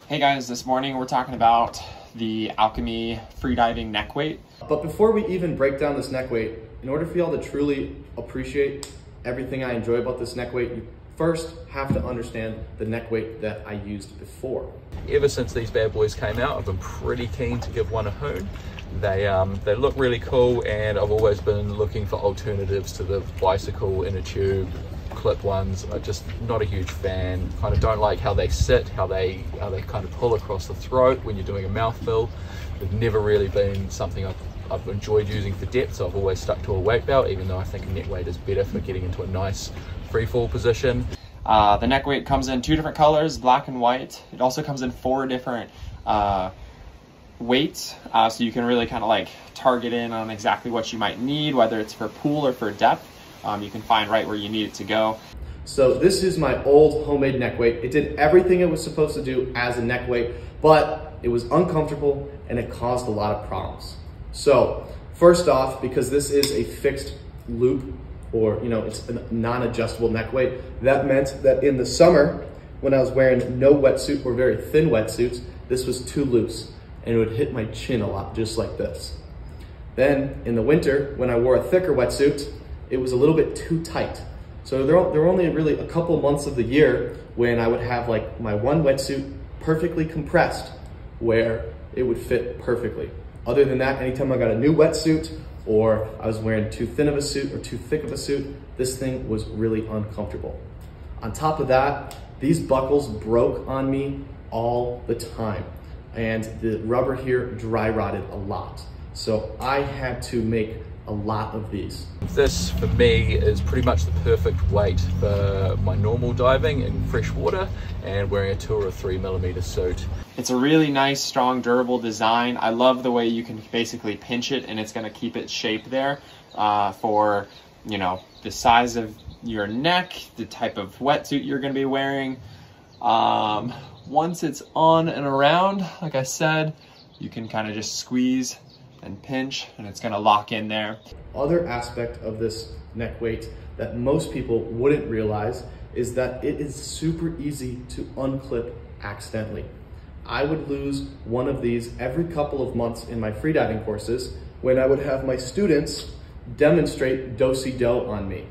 Hey guys, this morning we're talking about the Alchemy freediving neck weight. But before we even break down this neck weight, in order for y'all to truly appreciate everything I enjoy about this neck weight, you first have to understand the neck weight that I used before. Ever since these bad boys came out, I've been pretty keen to give one a hoon. They look really cool, and I've always been looking for alternatives to the bicycle inner tube clip ones. I'm just not a huge fan. Kind of don't like how they sit, how they kind of pull across the throat when you're doing a mouthful. They've never really been something I've enjoyed using for depth, so I've always stuck to a weight belt, even though I think a neck weight is better for getting into a nice free fall position. The neck weight comes in 2 different colors, black and white. It also comes in 4 different weights, so you can really kind of like target in on exactly what you might need, whether it's for pool or for depth. You can find right where you need it to go. So this is my old homemade neck weight. It did everything it was supposed to do as a neck weight, but it was uncomfortable and it caused a lot of problems. So first off, because this is a fixed loop, or it's a non-adjustable neck weight, that meant that in the summer, when I was wearing no wetsuit or very thin wetsuits, this was too loose and it would hit my chin a lot, just like this. Then in the winter, when I wore a thicker wetsuit, it was a little bit too tight. So there were only really a couple months of the year when I would have like my one wetsuit perfectly compressed where it would fit perfectly. Other than that, anytime I got a new wetsuit or I was wearing too thin of a suit or too thick of a suit, this thing was really uncomfortable. On top of that, these buckles broke on me all the time, and the rubber here dry rotted a lot. So I had to make a lot of these. This for me is pretty much the perfect weight for my normal diving in fresh water and wearing a 2 or 3 millimeter suit. It's a really nice, strong, durable design. I love the way you can basically pinch it and it's going to keep its shape there for the size of your neck, the type of wetsuit you're going to be wearing. Once it's on and around, like I said, you can kind of just squeeze and pinch and it's going to lock in there. Other aspect of this neck weight that most people wouldn't realize is that it is super easy to unclip accidentally. I would lose one of these every couple of months in my freediving courses when I would have my students demonstrate do-si-do on me.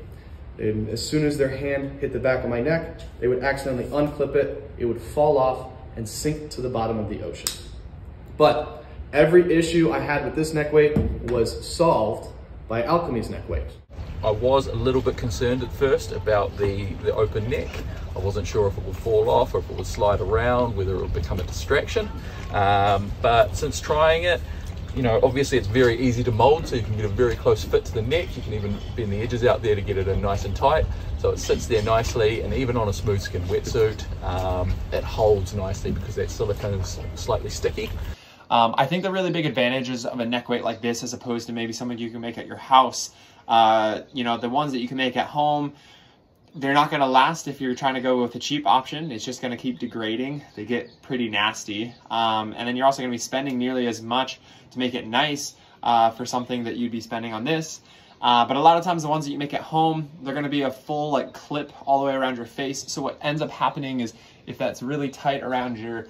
And as soon as their hand hit the back of my neck, they would accidentally unclip it, it would fall off and sink to the bottom of the ocean. But every issue I had with this neck weight was solved by Alchemy's neck weight. I was a little bit concerned at first about the open neck. I wasn't sure if it would fall off or if it would slide around, whether it would become a distraction. But since trying it, obviously it's very easy to mold, so you can get a very close fit to the neck. You can even bend the edges out there to get it in nice and tight. So it sits there nicely, and even on a smooth skin wetsuit, it holds nicely because that silicone is slightly sticky. I think the really big advantages of a neck weight like this, as opposed to maybe something you can make at your house, the ones that you can make at home, they're not going to last if you're trying to go with a cheap option. It's just going to keep degrading. They get pretty nasty. And then you're also going to be spending nearly as much to make it nice for something that you'd be spending on this. But a lot of times the ones that you make at home, they're going to be a full clip all the way around your face. So what ends up happening is if that's really tight around your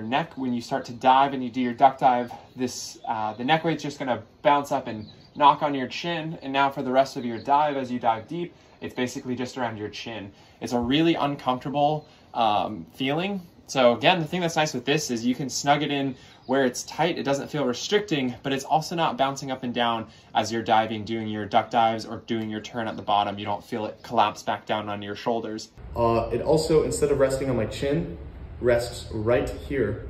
neck, when you start to dive and you do your duck dive, the neck weight's just going to bounce up and knock on your chin. And now for the rest of your dive, as you dive deep, it's basically just around your chin. It's a really uncomfortable feeling. So again, the thing that's nice with this is you can snug it in where it's tight. It doesn't feel restricting, but it's also not bouncing up and down as you're diving, doing your duck dives or doing your turn at the bottom. You don't feel it collapse back down on your shoulders. It also, instead of resting on my chin, rests right here,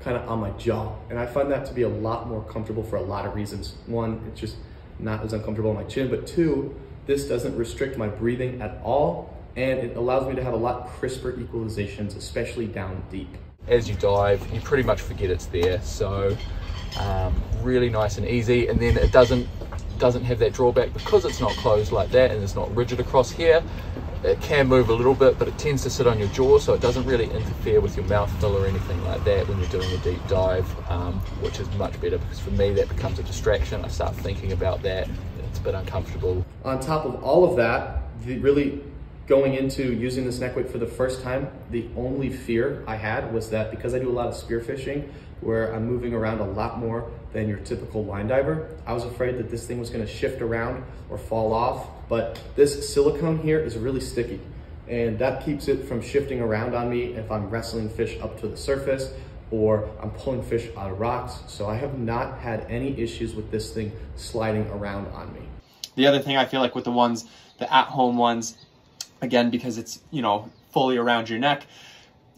kind of on my jaw. And I find that to be a lot more comfortable for a lot of reasons. One, it's just not as uncomfortable on my chin, but 2, this doesn't restrict my breathing at all, and it allows me to have a lot crisper equalizations, especially down deep. As you dive, you pretty much forget it's there, so really nice and easy. And then it doesn't have that drawback because it's not closed like that and it's not rigid across here. It can move a little bit, but it tends to sit on your jaw, so it doesn't really interfere with your mouthful or anything like that when you're doing a deep dive, which is much better because for me that becomes a distraction. I start thinking about that, it's a bit uncomfortable. On top of all of that, the really Going into using this neck weight for the first time, the only fear I had was that because I do a lot of spearfishing where I'm moving around a lot more than your typical line diver, I was afraid that this thing was gonna shift around or fall off. But this silicone here is really sticky, and that keeps it from shifting around on me if I'm wrestling fish up to the surface or I'm pulling fish out of rocks. So I have not had any issues with this thing sliding around on me. The other thing I feel like with the at-home ones, again, because it's, you know, fully around your neck,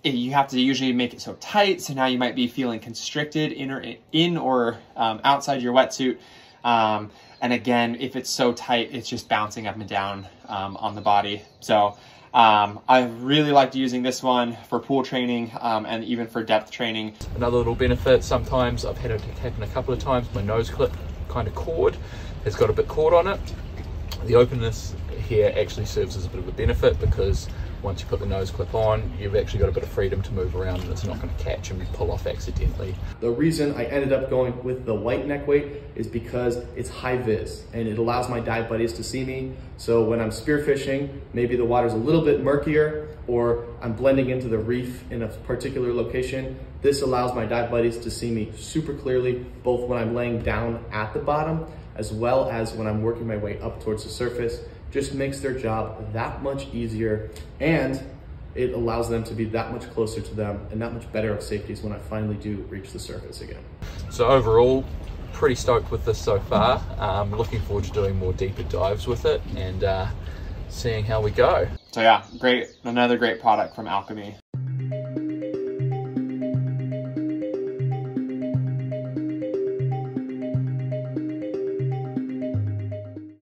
you have to usually make it so tight. So now you might be feeling constricted in or outside your wetsuit. And again, if it's so tight, it's just bouncing up and down on the body. So I really liked using this one for pool training and even for depth training. Another little benefit, sometimes I've had it happen a couple of times, my nose clip kind of cord has got a bit caught on it. The openness here actually serves as a bit of a benefit because once you put the nose clip on, you've actually got a bit of freedom to move around and it's not going to catch and pull off accidentally. The reason I ended up going with the white neck weight is because it's high vis and it allows my dive buddies to see me. So when I'm spearfishing, maybe the water's a little bit murkier or I'm blending into the reef in a particular location, this allows my dive buddies to see me super clearly, both when I'm laying down at the bottom as well as when I'm working my way up towards the surface. Just makes their job that much easier, and it allows them to be that much closer to them and that much better of safeties when I finally do reach the surface again. So overall, pretty stoked with this so far. Looking forward to doing more deeper dives with it and seeing how we go. So yeah, another great product from Alchemy.